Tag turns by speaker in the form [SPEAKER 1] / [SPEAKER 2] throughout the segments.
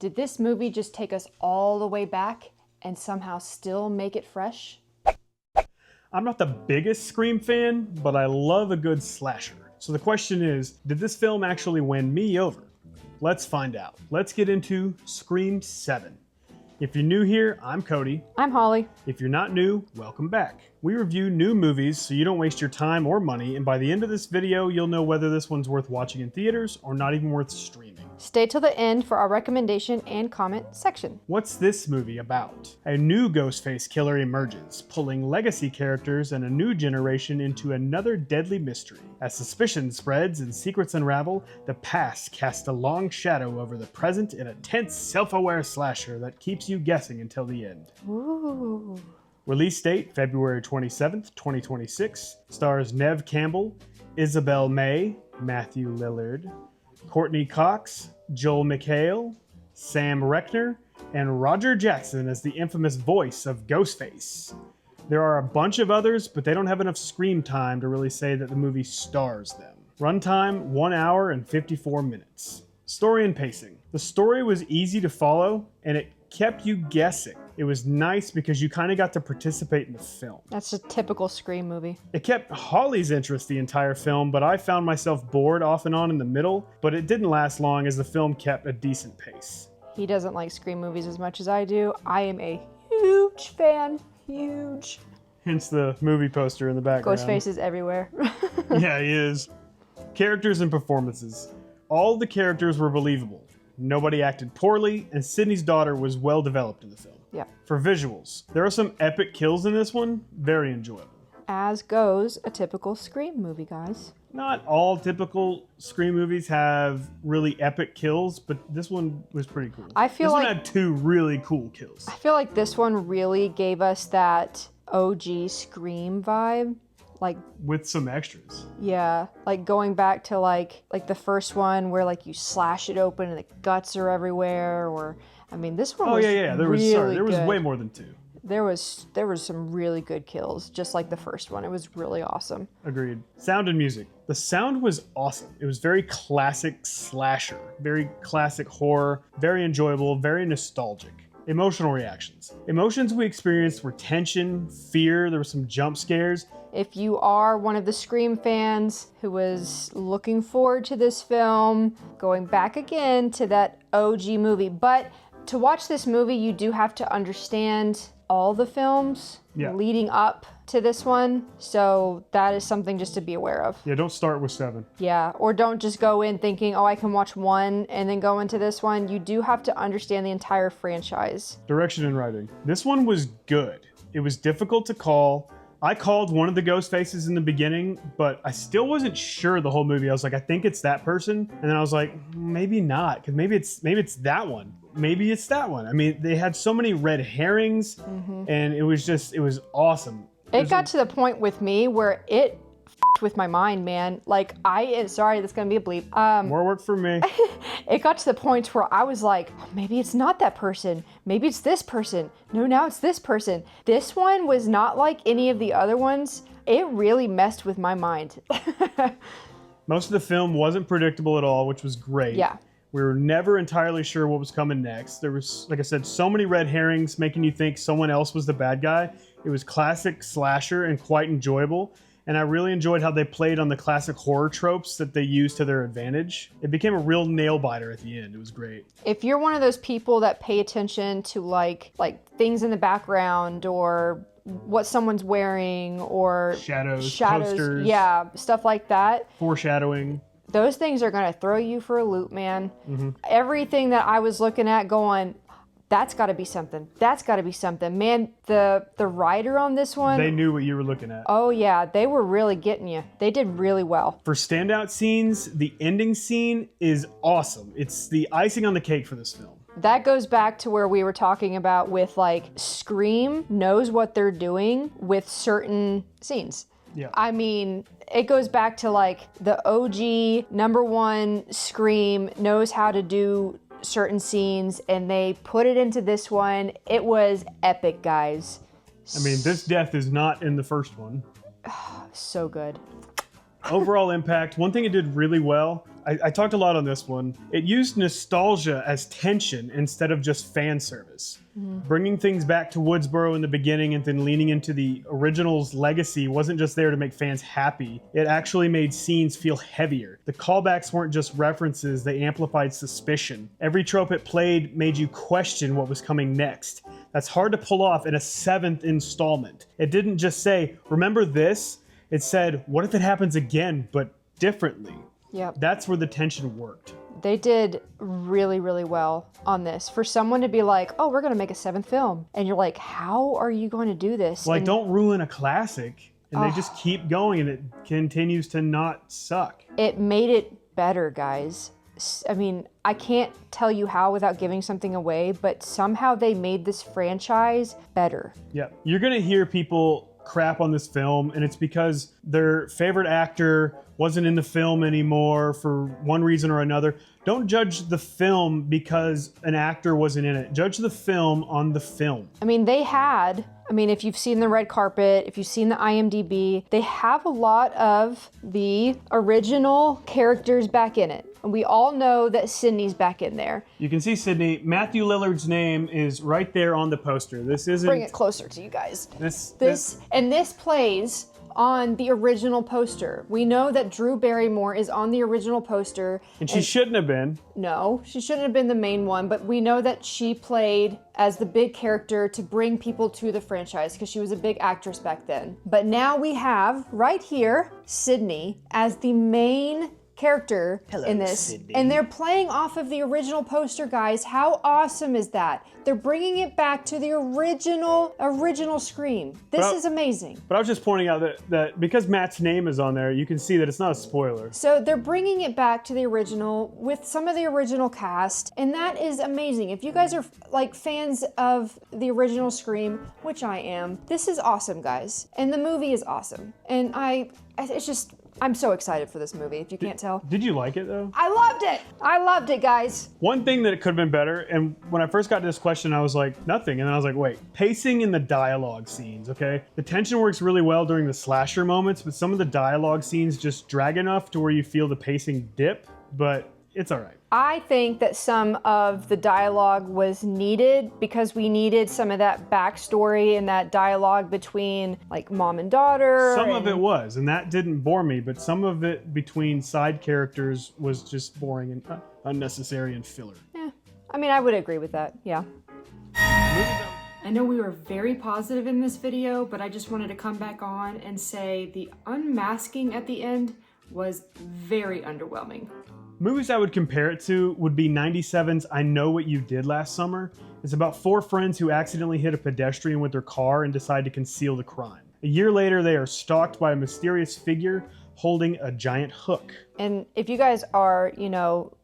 [SPEAKER 1] Did this movie just take us all the way back and somehow still make it fresh?
[SPEAKER 2] I'm not the biggest Scream fan, but I love a good slasher. So the question is, did this film actually win me over? Let's find out. Let's get into Scream 7. If you're new here, I'm Cody.
[SPEAKER 1] I'm Holly.
[SPEAKER 2] If you're not new, welcome back. We review new movies so you don't waste your time or money, and by the end of this video, you'll know whether this one's worth watching in theaters or not even worth streaming.
[SPEAKER 1] Stay till the end for our recommendation and comment section.
[SPEAKER 2] What's this movie about? A new Ghostface killer emerges, pulling legacy characters and a new generation into another deadly mystery. As suspicion spreads and secrets unravel, the past casts a long shadow over the present in a tense, self-aware slasher that keeps you guessing until the end.
[SPEAKER 1] Ooh.
[SPEAKER 2] Release date, February 27th, 2026. Stars Neve Campbell, Isabel May, Matthew Lillard, Courtney Cox, Joel McHale, Sam Reckner, and Roger Jackson as the infamous voice of Ghostface. There are a bunch of others, but they don't have enough screen time to really say that the movie stars them. Runtime, 1 hour and 54 minutes. Story and pacing. The story was easy to follow, and it kept you guessing. It was nice because you kind of got to participate in the film.
[SPEAKER 1] That's a typical Scream movie.
[SPEAKER 2] It kept Holly's interest the entire film, but I found myself bored off and on in the middle, but it didn't last long as the film kept a decent pace.
[SPEAKER 1] He doesn't like Scream movies as much as I do. I am a huge fan. Huge.
[SPEAKER 2] Hence the movie poster in the background.
[SPEAKER 1] Ghostface is everywhere.
[SPEAKER 2] Yeah, he is. Characters and performances. All the characters were believable. Nobody acted poorly, and Sydney's daughter was well developed in the film.
[SPEAKER 1] Yeah.
[SPEAKER 2] For visuals, there are some epic kills in this one, very enjoyable.
[SPEAKER 1] As goes a typical Scream movie, guys.
[SPEAKER 2] Not all typical Scream movies have really epic kills, but this one was pretty cool.
[SPEAKER 1] I feel
[SPEAKER 2] this
[SPEAKER 1] like
[SPEAKER 2] one had two really cool kills.
[SPEAKER 1] I feel like this one really gave us that OG Scream vibe. Like,
[SPEAKER 2] with some extras.
[SPEAKER 1] Yeah, like going back to like the first one where like you slash it open and the guts are everywhere, or I mean this one was
[SPEAKER 2] there was way more than two.
[SPEAKER 1] There was some really good kills, just like the first one. It was really awesome.
[SPEAKER 2] Agreed. Sound and music. The sound was awesome. It was very classic slasher, very classic horror, very enjoyable, very nostalgic. Emotional reactions. Emotions we experienced were tension, fear, there were some jump scares.
[SPEAKER 1] If you are one of the Scream fans who was looking forward to this film, going back again to that OG movie, but to watch this movie, you do have to understand all the films leading up to this one. So that is something just to be aware of.
[SPEAKER 2] Yeah, don't start with 7.
[SPEAKER 1] Yeah, or don't just go in thinking, oh, I can watch one and then go into this one. You do have to understand the entire franchise.
[SPEAKER 2] Direction and writing. This one was good. It was difficult to call. I called one of the ghost faces in the beginning, but I still wasn't sure the whole movie. I was like, I think it's that person. And then I was like, maybe not, because maybe it's that one. Maybe it's that one. I mean, they had so many red herrings, and it was awesome.
[SPEAKER 1] It got to the point with me where it f***ed with my mind, man. Like, sorry, that's gonna be a bleep.
[SPEAKER 2] More work for me.
[SPEAKER 1] It got to the point where I was like, oh, maybe it's not that person. Maybe it's this person. No, now it's this person. This one was not like any of the other ones. It really messed with my mind.
[SPEAKER 2] Most of the film wasn't predictable at all, which was great.
[SPEAKER 1] Yeah.
[SPEAKER 2] We were never entirely sure what was coming next. There was, like I said, so many red herrings making you think someone else was the bad guy. It was classic slasher and quite enjoyable. And I really enjoyed how they played on the classic horror tropes that they used to their advantage. It became a real nail biter at the end. It was great.
[SPEAKER 1] If you're one of those people that pay attention to like things in the background or what someone's wearing or
[SPEAKER 2] shadows, posters,
[SPEAKER 1] yeah, stuff like that.
[SPEAKER 2] Foreshadowing.
[SPEAKER 1] Those things are going to throw you for a loop, man. Everything that I was looking at going, that's got to be something. That's got to be something. Man, the writer on this one.
[SPEAKER 2] They knew what you were looking at.
[SPEAKER 1] Oh, yeah. They were really getting you. They did really well.
[SPEAKER 2] For standout scenes, the ending scene is awesome. It's the icing on the cake for this film.
[SPEAKER 1] That goes back to where we were talking about with like Scream knows what they're doing with certain scenes.
[SPEAKER 2] Yeah.
[SPEAKER 1] I mean, it goes back to like the OG #1 Scream knows how to do certain scenes and they put it into this one. It was epic, guys.
[SPEAKER 2] I mean, this death is not in the first one.
[SPEAKER 1] So good.
[SPEAKER 2] Overall impact, one thing it did really well I talked a lot on this one. It used nostalgia as tension instead of just fan service. Bringing things back to Woodsboro in the beginning and then leaning into the original's legacy wasn't just there to make fans happy. It actually made scenes feel heavier. The callbacks weren't just references, they amplified suspicion. Every trope it played made you question what was coming next. That's hard to pull off in a 7th installment. It didn't just say, remember this? It said, what if it happens again, but differently?
[SPEAKER 1] Yep.
[SPEAKER 2] That's where the tension worked.
[SPEAKER 1] They did really, really well on this. For someone to be like, oh, we're going to make a 7th film. And you're like, how are you going to do this?
[SPEAKER 2] Like,
[SPEAKER 1] and
[SPEAKER 2] don't ruin a classic. And they just keep going and it continues to not suck.
[SPEAKER 1] it made it better, guys. I mean, I can't tell you how without giving something away, but somehow they made this franchise better.
[SPEAKER 2] Yeah. You're going to hear people crap on this film, and it's because their favorite actor wasn't in the film anymore for one reason or another. Don't judge the film because an actor wasn't in it. Judge the film on the film.
[SPEAKER 1] I mean, if you've seen the red carpet, if you've seen the IMDb, they have a lot of the original characters back in it. And we all know that Sydney's back in there.
[SPEAKER 2] You can see Sydney. Matthew Lillard's name is right there on the poster. This isn't...
[SPEAKER 1] Bring it closer to you guys.
[SPEAKER 2] This
[SPEAKER 1] plays on the original poster. We know that Drew Barrymore is on the original poster.
[SPEAKER 2] And she shouldn't have been.
[SPEAKER 1] No, she shouldn't have been the main one, but we know that she played as the big character to bring people to the franchise because she was a big actress back then. But now we have, right here, Sydney as the main character in this.
[SPEAKER 2] Sydney.
[SPEAKER 1] And they're playing off of the original poster, guys. How awesome is that? They're bringing it back to the original Scream. This is amazing.
[SPEAKER 2] But I was just pointing out that because Matt's name is on there, you can see that it's not a spoiler.
[SPEAKER 1] So they're bringing it back to the original with some of the original cast, and that is amazing. If you guys are like fans of the original Scream, which I am, this is awesome, guys. And the movie is awesome. And I'm so excited for this movie, if you can't tell.
[SPEAKER 2] Did you like it, though?
[SPEAKER 1] I loved it! I loved it, guys!
[SPEAKER 2] One thing that it could have been better, and when I first got to this question, I was like, nothing. And then I was like, wait, pacing in the dialogue scenes, okay? The tension works really well during the slasher moments, but some of the dialogue scenes just drag enough to where you feel the pacing dip, but it's all right.
[SPEAKER 1] I think that some of the dialogue was needed because we needed some of that backstory and that dialogue between like mom and daughter.
[SPEAKER 2] Some of it was, and that didn't bore me, but some of it between side characters was just boring and unnecessary and filler.
[SPEAKER 1] Yeah, I mean, I would agree with that, yeah. I know we were very positive in this video, but I just wanted to come back on and say the unmasking at the end was very underwhelming.
[SPEAKER 2] Movies I would compare it to would be 97's I Know What You Did Last Summer. It's about 4 friends who accidentally hit a pedestrian with their car and decide to conceal the crime. A year later, they are stalked by a mysterious figure holding a giant hook. And
[SPEAKER 1] if you guys are,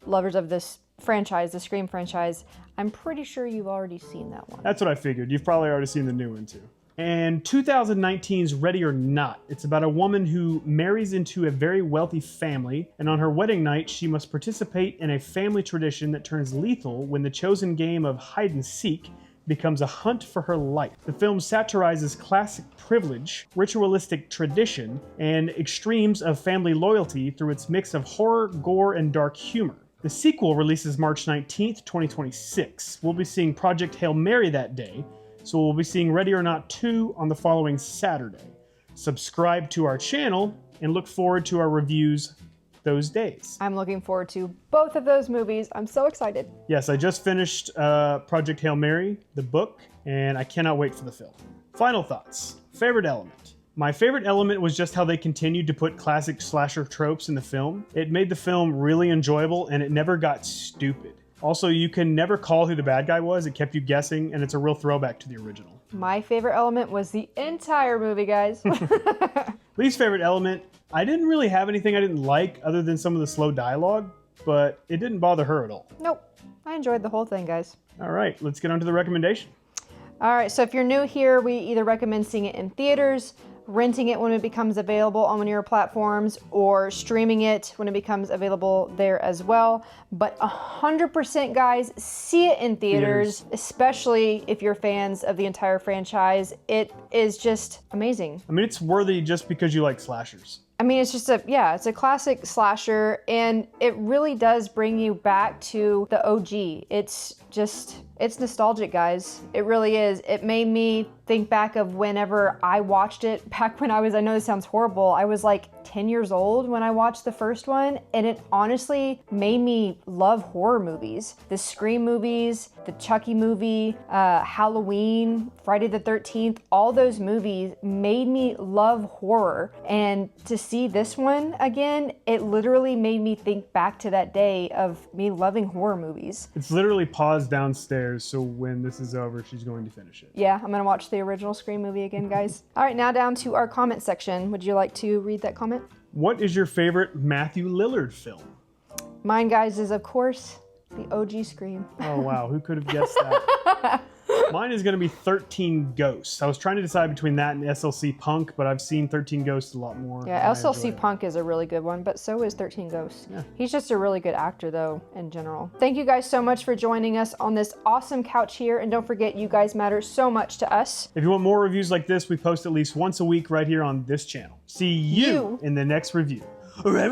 [SPEAKER 1] lovers of this franchise, the Scream franchise, I'm pretty sure you've already seen that one.
[SPEAKER 2] That's what I figured. You've probably already seen the new one too. And 2019's Ready or Not. It's about a woman who marries into a very wealthy family, and on her wedding night, she must participate in a family tradition that turns lethal when the chosen game of hide and seek becomes a hunt for her life. The film satirizes classic privilege, ritualistic tradition, and extremes of family loyalty through its mix of horror, gore, and dark humor. The sequel releases March 19th, 2026. We'll be seeing Project Hail Mary that day, so we'll be seeing Ready or Not 2 on the following Saturday. Subscribe to our channel and look forward to our reviews those days.
[SPEAKER 1] I'm looking forward to both of those movies. I'm so excited.
[SPEAKER 2] Yes, I just finished Project Hail Mary, the book, and I cannot wait for the film. Final thoughts. Favorite element. My favorite element was just how they continued to put classic slasher tropes in the film. It made the film really enjoyable and it never got stupid. Also, you can never call who the bad guy was. It kept you guessing, and it's a real throwback to the original.
[SPEAKER 1] My favorite element was the entire movie, guys.
[SPEAKER 2] Least favorite element, I didn't really have anything I didn't like other than some of the slow dialogue, but it didn't bother her at all.
[SPEAKER 1] Nope. I enjoyed the whole thing, guys.
[SPEAKER 2] All right, let's get on to the recommendation.
[SPEAKER 1] All right, so if you're new here, we either recommend seeing it in theaters, renting it when it becomes available on one of your platforms, or streaming it when it becomes available there as well. But 100%, guys, see it in theaters, especially if you're fans of the entire franchise. It is just amazing.
[SPEAKER 2] I mean, it's worthy just because you like slashers.
[SPEAKER 1] I mean, it's just it's a classic slasher, and it really does bring you back to the OG. It's nostalgic, guys. It really is. It made me think back of whenever I watched it back when I know this sounds horrible, I was like 10 years old when I watched the first one, and it honestly made me love horror movies. The Scream movies, the Chucky movie, Halloween, Friday the 13th, all those movies made me love horror. And to see this one again, it literally made me think back to that day of me loving horror movies.
[SPEAKER 2] It's literally paused downstairs, so when this is over, she's going to finish it.
[SPEAKER 1] Yeah, I'm gonna watch the original Scream movie again, guys. All right, now down to our comment section. Would you like to read that comment?
[SPEAKER 2] What is your favorite Matthew Lillard film?
[SPEAKER 1] Mine, guys, is of course the OG Scream.
[SPEAKER 2] Oh wow, who could have guessed that? Mine is going to be 13 Ghosts. I was trying to decide between that and SLC Punk, but I've seen 13 Ghosts a lot more.
[SPEAKER 1] Yeah, SLC Punk is a really good one, but so is 13 Ghosts.
[SPEAKER 2] Yeah.
[SPEAKER 1] He's just a really good actor, though, in general. Thank you guys so much for joining us on this awesome couch here, and don't forget, you guys matter so much to us.
[SPEAKER 2] If you want more reviews like this, we post at least once a week right here on this channel. See you in the next review.
[SPEAKER 1] Oh my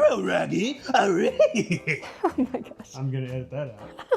[SPEAKER 1] gosh.
[SPEAKER 2] I'm going to edit that out.